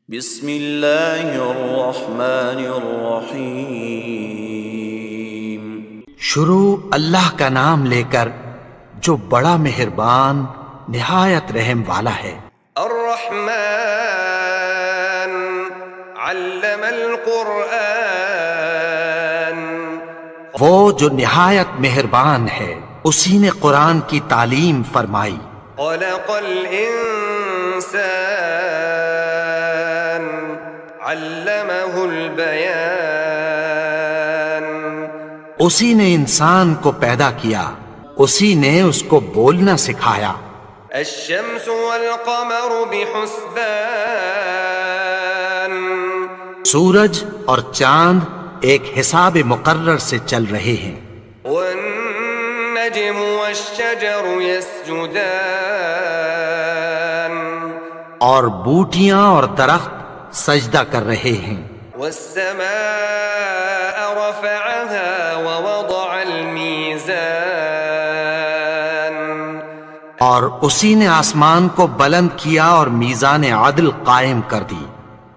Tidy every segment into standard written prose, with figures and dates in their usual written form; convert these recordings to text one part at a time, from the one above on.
بسم اللہ الرحمن الرحیم۔ شروع اللہ کا نام لے کر جو بڑا مہربان نہایت رحم والا ہے۔ الرحمن علم القرآن، وہ جو نہایت مہربان ہے اسی نے قرآن کی تعلیم فرمائی۔ خلق الانسان علمہ البیان، اسی نے انسان کو پیدا کیا، اسی نے اس کو بولنا سکھایا۔ الشمس والقمر بحسبان، سورج اور چاند ایک حساب مقرر سے چل رہے ہیں۔ والنجم والشجر يسجدان، اور بوٹیاں اور درخت سجدہ کر رہے ہیں۔ والسماء رفعها ووضع الميزان، اور اسی نے آسمان کو بلند کیا اور میزان عدل قائم کر دی۔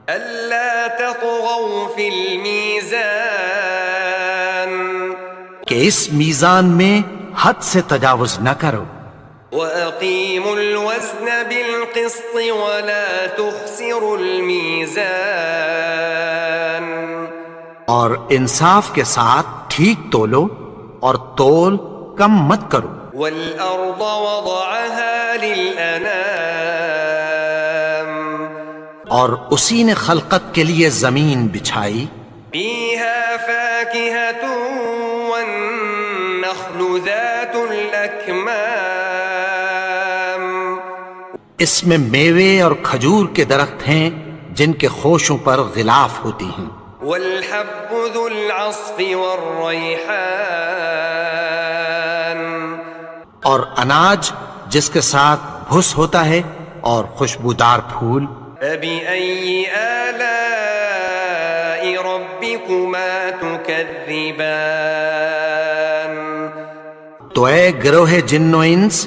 ألا تطغوا في الميزان، کہ اس میزان میں حد سے تجاوز نہ کرو۔ وأقيموا الوزن بالقسط ولا تخسروا الميزان، اور انصاف کے ساتھ ٹھیک تولو اور تول کم مت کرو۔ والأرض وضعها للأنام، اور اسی نے خلقت کے لیے زمین بچھائی، فيها فاكهة والنخل ذات الأكمام، اس میں میوے اور کھجور کے درخت ہیں جن کے خوشوں پر غلاف ہوتی ہیں، والحب ذو العصف والريحان، اور اناج جس کے ساتھ بھس ہوتا ہے اور خوشبودار پھول۔ فبأي آلاء ربكما تكذبان، تو اے گروہ جن و انس،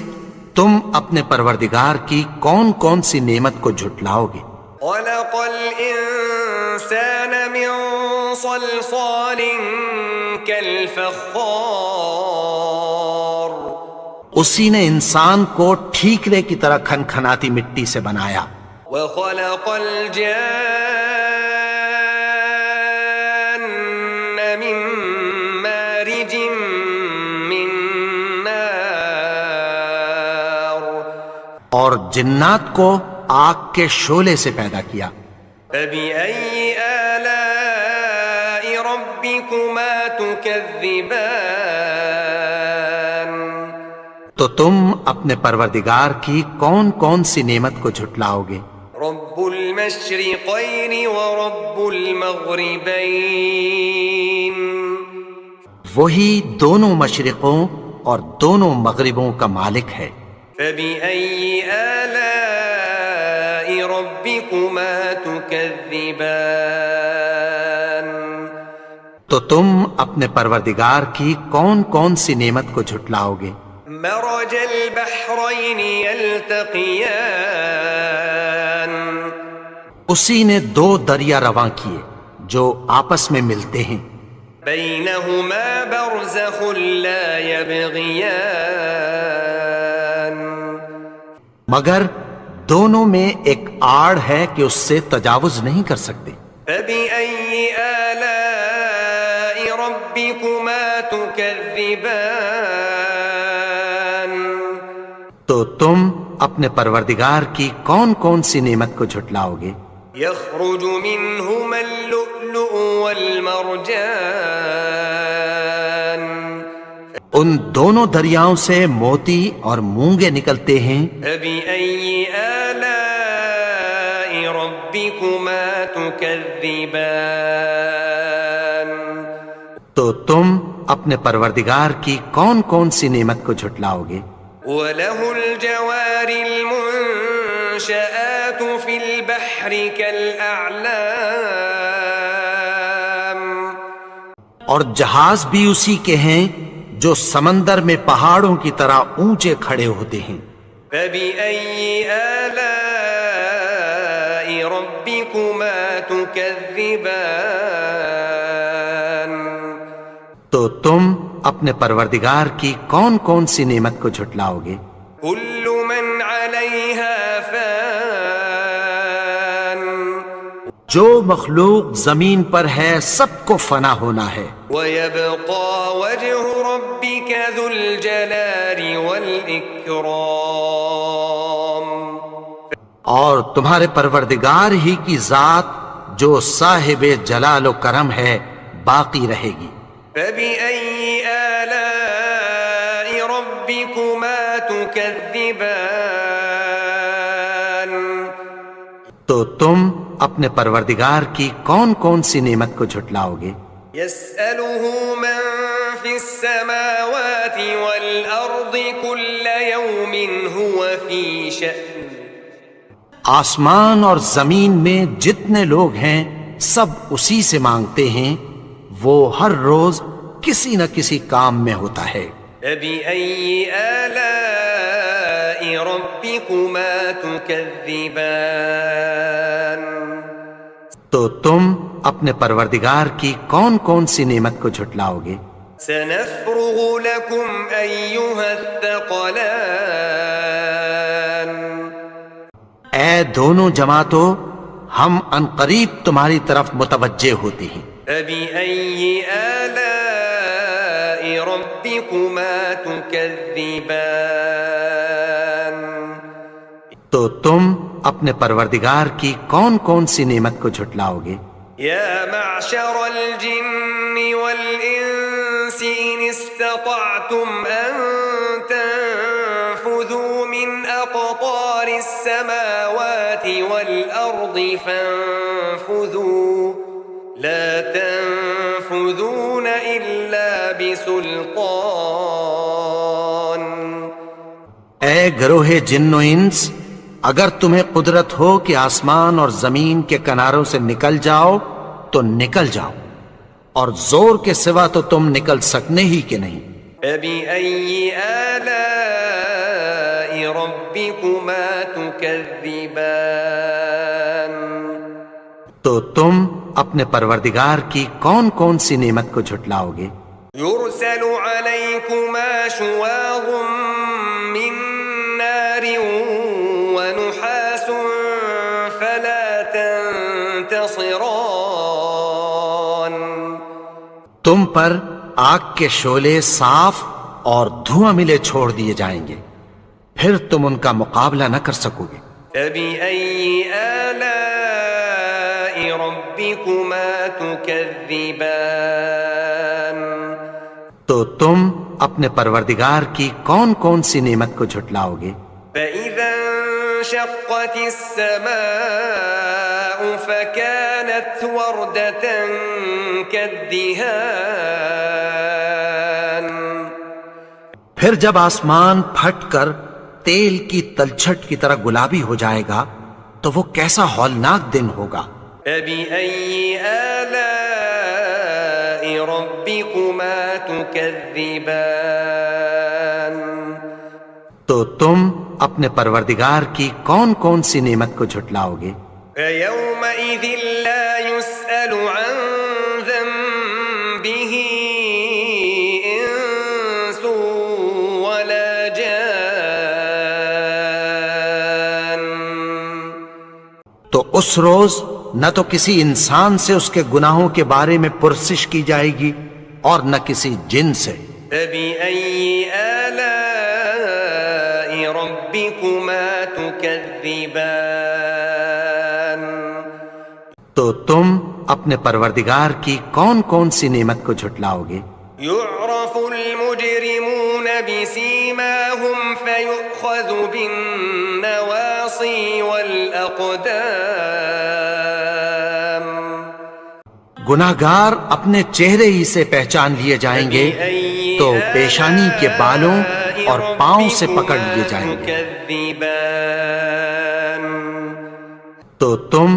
تم اپنے پروردگار کی کون کون سی نعمت کو جھٹلاؤ گے؟ خلق الإنسان من صلصال كالفخار، اسی نے انسان کو ٹھیکرے کی طرح کھنکھناتی مٹی سے بنایا۔ وخلق الجان من مارج من نار، اور جنات کو آگ کے شعلے سے پیدا کیا۔ فبأي آلاء ربكما تكذبان، تو تم اپنے پروردگار کی کون کون سی نعمت کو جھٹلاؤ گے؟ رب المشرقين ورب المغربين، وہی دونوں مشرقوں اور دونوں مغربوں کا مالک ہے۔ فبأي آلاء ربكما تكذبان، تو تم اپنے پروردگار کی کون کون سی نعمت کو جھٹلاؤ گے؟ مرج البحرين يلتقيان، اسی نے دو دریا رواں کیے جو آپس میں ملتے ہیں، بينهما برزخ لا يبغيان، مگر دونوں میں ایک آڑ ہے کہ اس سے تجاوز نہیں کر سکتے۔ فبأي آلاء ربكما تكذبان، تو تم اپنے پروردگار کی کون کون سی نعمت کو جھٹلاؤ گے؟ يخرج منهما اللؤلؤ والمرجان، ان دونوں دریاؤں سے موتی اور مونگے نکلتے ہیں۔ فبأي آلاء ربكما تكذبان، تو تم اپنے پروردگار کی کون کون سی نعمت کو جھٹلاؤ گے؟ وله الجوار المنشآت في البحر كالأعلام، اور جہاز بھی اسی کے ہیں جو سمندر میں پہاڑوں کی طرح اونچے کھڑے ہوتے ہیں۔ فبأي آلاء ربكما ربكما تكذبان تو تم اپنے پروردگار کی کون کون سی نعمت کو جھٹلاؤ گے؟ كل من عليها فان جو مخلوق زمین پر ہے سب کو فنا ہونا ہے، ويبقى وجه ربك ذو الجلال والإكرام اور تمہارے پروردگار ہی کی ذات جو صاحب جلال و کرم ہے باقی رہے گی۔ فبأي آلاء ربكما تكذبان تو تم اپنے پروردگار کی کون کون سی نعمت کو جھٹلاؤ گے؟ يسأله من في السماوات والأرض كل يوم هو في شأن آسمان اور زمین میں جتنے لوگ ہیں سب اسی سے مانگتے ہیں، وہ ہر روز کسی نہ کسی کام میں ہوتا ہے۔ فبأي آلاء ربكما تكذبان تو تم اپنے پروردگار کی کون کون سی نعمت کو جھٹلاؤ گے؟ سنفرغ لكم أيها الثقلان اے دونوں جماعتوں، ہم عنقریب تمہاری طرف متوجہ ہوتے ہیں۔ فبأي آلاء ربكما تكذبان تو تم اپنے پروردگار کی کون کون سی نعمت کو جھٹلاؤ گے؟ يا معشر الجن والإنس إن استطعتم أن تنفذوا من أقطار السماوات والأرض فانفذوا لا تنفذون إلا بسلطان اے گروہ جن و انس، اگر تمہیں قدرت ہو کہ آسمان اور زمین کے کناروں سے نکل جاؤ تو نکل جاؤ، اور زور کے سوا تو تم نکل سکنے ہی کہ نہیں۔ فبأي آلاء ربكما تكذبان تو تم اپنے پروردگار کی کون کون سی نعمت کو جھٹلاؤ گے؟ يرسل عليكما شواظ من نار ونحاس فلا تنتصران تم پر آگ کے شعلے صاف اور دھواں ملے چھوڑ دیے جائیں گے، پھر تم ان کا مقابلہ نہ کر سکو گے۔ فبأي آلاء ربكما تكذبان تو تم اپنے پروردگار کی کون کون سی نعمت کو جھٹلاؤ گے؟ فإذا انشقت السماء فكانت وردة كالدهان پھر جب آسمان پھٹ کر تیل کی تلچھٹ کی طرح گلابی ہو جائے گا تو وہ کیسا ہولناک دن ہوگا۔ فبأي آلاء ربكما تكذبان تو تم اپنے پروردگار کی کون کون سی نعمت کو جھٹلاؤ گے؟ فيومئذ لا يسأل عن ذنبه إنس ولا جان تو اس روز نہ تو کسی انسان سے اس کے گناہوں کے بارے میں پرسش کی جائے گی اور نہ کسی جن سے۔ فبأي آلاء ربكما تكذبان تو تم اپنے پروردگار کی کون کون سی نعمت کو جھٹلاؤ گے؟ يعرف المجرمون بسيماهم فيؤخذ بالنواصي والأقدام گناہگار اپنے چہرے ہی سے پہچان لیے جائیں گے تو پیشانی کے بالوں اور پاؤں سے پکڑ لیے جائیں گے۔ تكذبان تو تم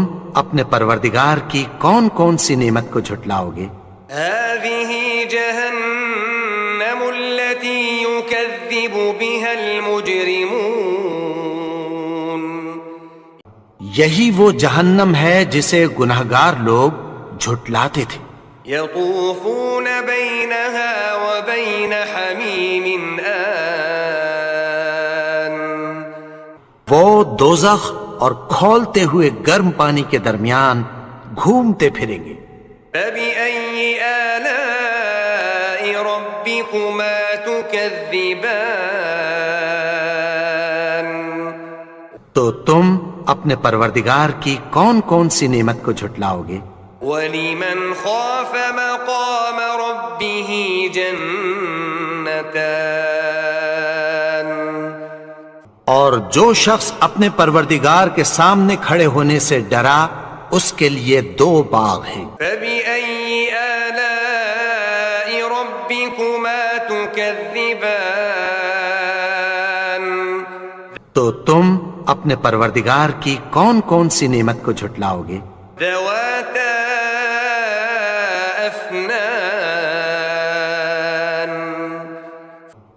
اپنے پروردگار کی کون کون سی نعمت کو جھٹلاؤ گے؟ هذه جهنم التي يكذب بها المجرمون یہی وہ جہنم ہے جسے گنہگار لوگ جھٹلاتے تھے۔ يطوفون بينها وبين حميم آن وہ دوزخ اور کھولتے ہوئے گرم پانی کے درمیان گھومتے پھریں گے۔ فبأي آلاء ربكما تكذبان تو تم اپنے پروردگار کی کون کون سی نعمت کو جھٹلاؤ گے؟ ولمن خاف مقام ربه جنتان اور جو شخص اپنے پروردگار کے سامنے کھڑے ہونے سے ڈرا اس کے لیے 2 باغ ہیں۔ فبأي آلاء ربكما تكذبان تو تم اپنے پروردگار کی کون کون سی نعمت کو جھٹلاؤ گے؟ ذواتا أفنان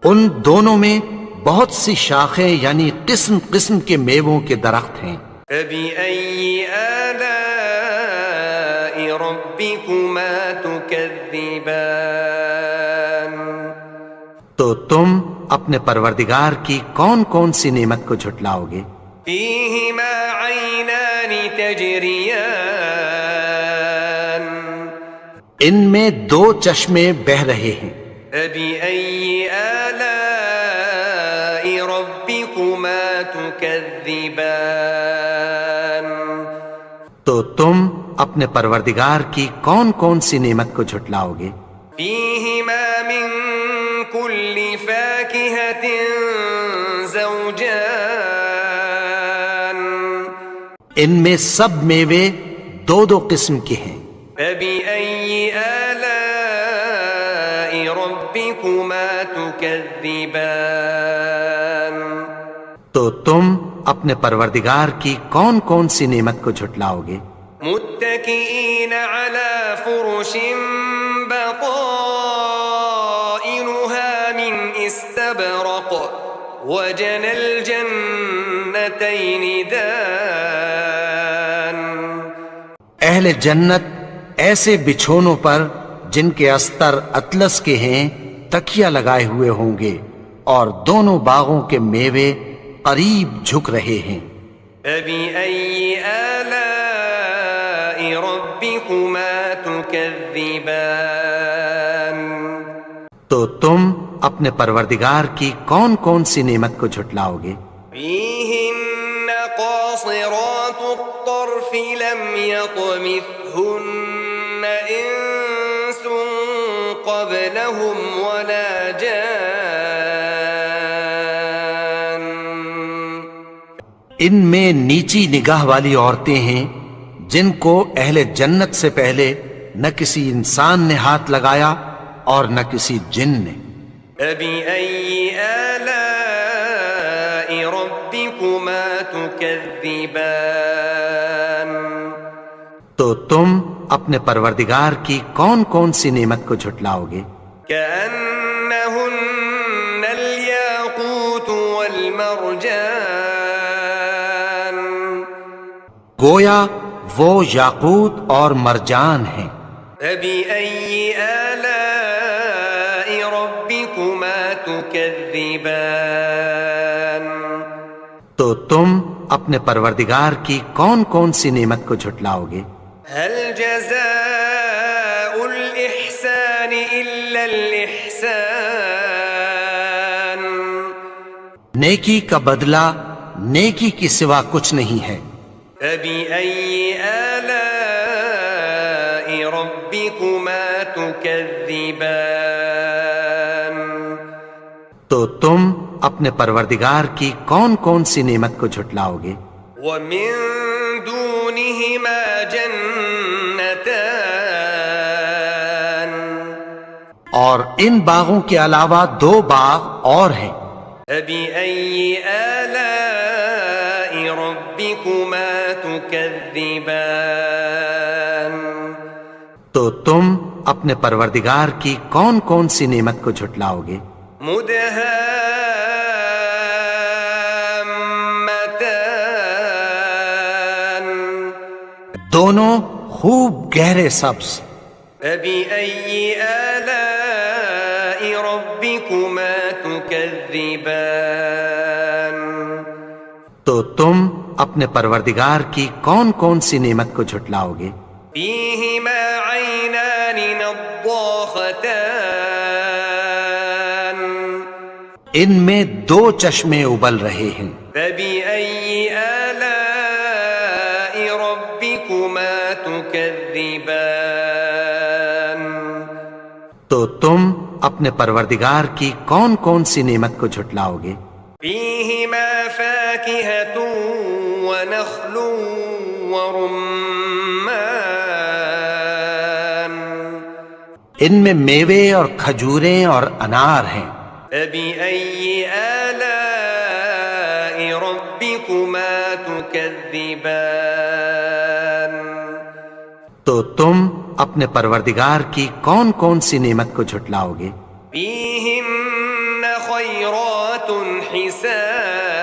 ان دونوں میں بہت سی شاخیں یعنی قسم قسم کے میووں کے درخت ہیں۔ فبأي آلاء ربكما تكذبان تو تم اپنے پروردگار کی کون کون سی نعمت کو جھٹلاؤ گے؟ فيهما عينان تجريان ان میں 2 چشمے بہہ رہے ہیں۔ فبأي آلاء ربكما تكذبان تو تم اپنے پروردگار کی کون کون سی نعمت کو جھٹلاؤ گے؟ فيهما من كل فاكهة زوجان ان میں سب میوے 2 قسم کے ہیں۔ فبأي آلاء ربكما تكذبان تو تم اپنے پروردگار کی کون کون سی نعمت کو جھٹلاؤ گے؟ متكئين على فرش بطائنها من استبرق وجنى الجنتين دان اہل جنت ایسے بچھونوں پر جن کے استر اطلس کے ہیں تکیہ لگائے ہوئے ہوں گے اور دونوں باغوں کے میوے قریب جھک رہے ہیں۔ فبأي آلاء ربكما تكذبان تو تم اپنے پروردگار کی کون کون سی نعمت کو جھٹلاؤ گے؟ فيهن قاصرات الطرف لم يطمثهن إنس قبلهم ولا جان ان میں نیچی نگاہ والی عورتیں ہیں جن کو اہل جنت سے پہلے نہ کسی انسان نے ہاتھ لگایا اور نہ کسی جن نے۔ فبأي آلاء ربكما تكذبان تو تم اپنے پروردگار کی کون کون سی نعمت کو جھٹلاؤ گے؟ كأنهن الياقوت والمرجان گویا وہ یاقوت اور مرجان ہیں۔ فبأي آلاء ربكما تكذبان تو تم اپنے پروردگار کی کون کون سی نعمت کو جھٹلاؤ گے؟ هل جزاء الإحسان إلا الإحسان نیکی کا بدلہ نیکی کی سوا کچھ نہیں ہے۔ فبأي آلاء ربكما تكذبان تو تم اپنے پروردگار کی کون کون سی نعمت کو جھٹلاؤ گے؟ ومن دونهما جنتان اور ان باغوں کے علاوہ 2 باغ اور ہیں۔ فبأي آلاء ربكما تكذبان تو تم اپنے پروردگار کی کون کون سی نعمت کو جھٹلاؤ گے؟ مدهامتان دونوں خوب گہرے سبز. فبأي آلاء ربكما تكذبان تو تم اپنے پروردگار کی کون کون سی نعمت کو جھٹلاؤ گے؟ فيهما عينان نضاختان ان میں دو چشمے ابل رہے ہیں. فبأي آلاء ربكما تكذبان تو تم اپنے پروردگار کی کون کون سی نعمت کو جھٹلاؤ گے؟ فيهما فاكهة ونخل ورمان ان میں میوے اور کھجوریں اور انار ہیں. فبأي آلاء ربكما تكذبان تو تم اپنے پروردگار کی کون کون سی نعمت کو جھٹلاؤ گے؟ فيهن خيرات حسان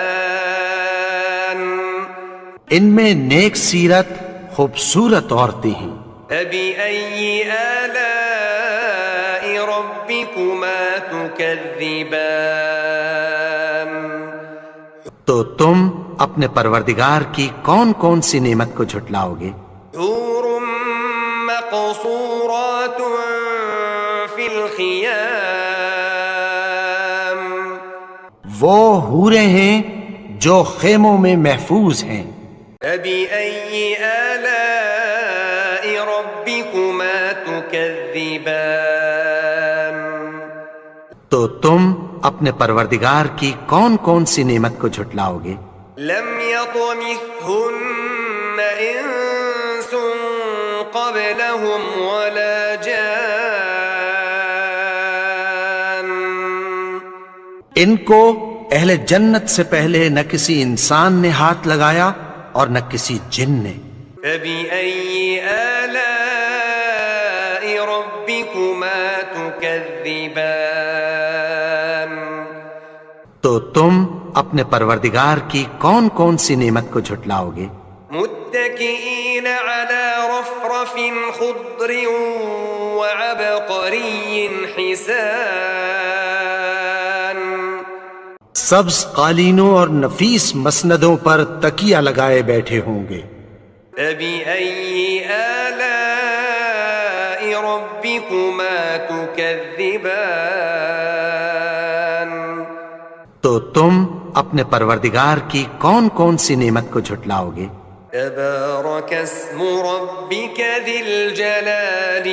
ان میں نیک سیرت خوبصورت عورتیں ہیں. فبأي آلاء ربكما تكذبان تو تم اپنے پروردگار کی کون کون سی نعمت کو جھٹلاؤ گے؟ حور مقصورات في الخيام وہ حوریں ہیں جو خیموں میں محفوظ ہیں. فبأي آلاء ربكما تكذبان تو تم اپنے پروردگار کی کون کون سی نعمت کو جھٹلاؤ گے؟ لم يطمثهن إنس قبلهم ولا جان ان کو اہل جنت سے پہلے نہ کسی انسان نے ہاتھ لگایا اور نہ کسی جن نے. فبأي آلاء ربكما تكذبان تو تم اپنے پروردگار کی کون کون سی نعمت کو جھٹلاؤ گے؟ متكئين على رفرف خضر وعبقري حسان سبز قالینوں اور نفیس مسندوں پر تکیہ لگائے بیٹھے ہوں گے. فبأي آلاء ربكما تكذبان تو تم اپنے پروردگار کی کون کون سی نعمت کو جھٹلاؤ گے؟ تبارك اسم ربك ذي الجلال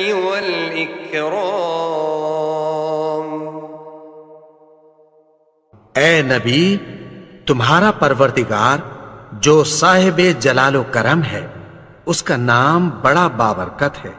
والإكرام اے نبی، تمہارا پروردگار جو صاحب جلال و کرم ہے، اس کا نام بڑا بابرکت ہے.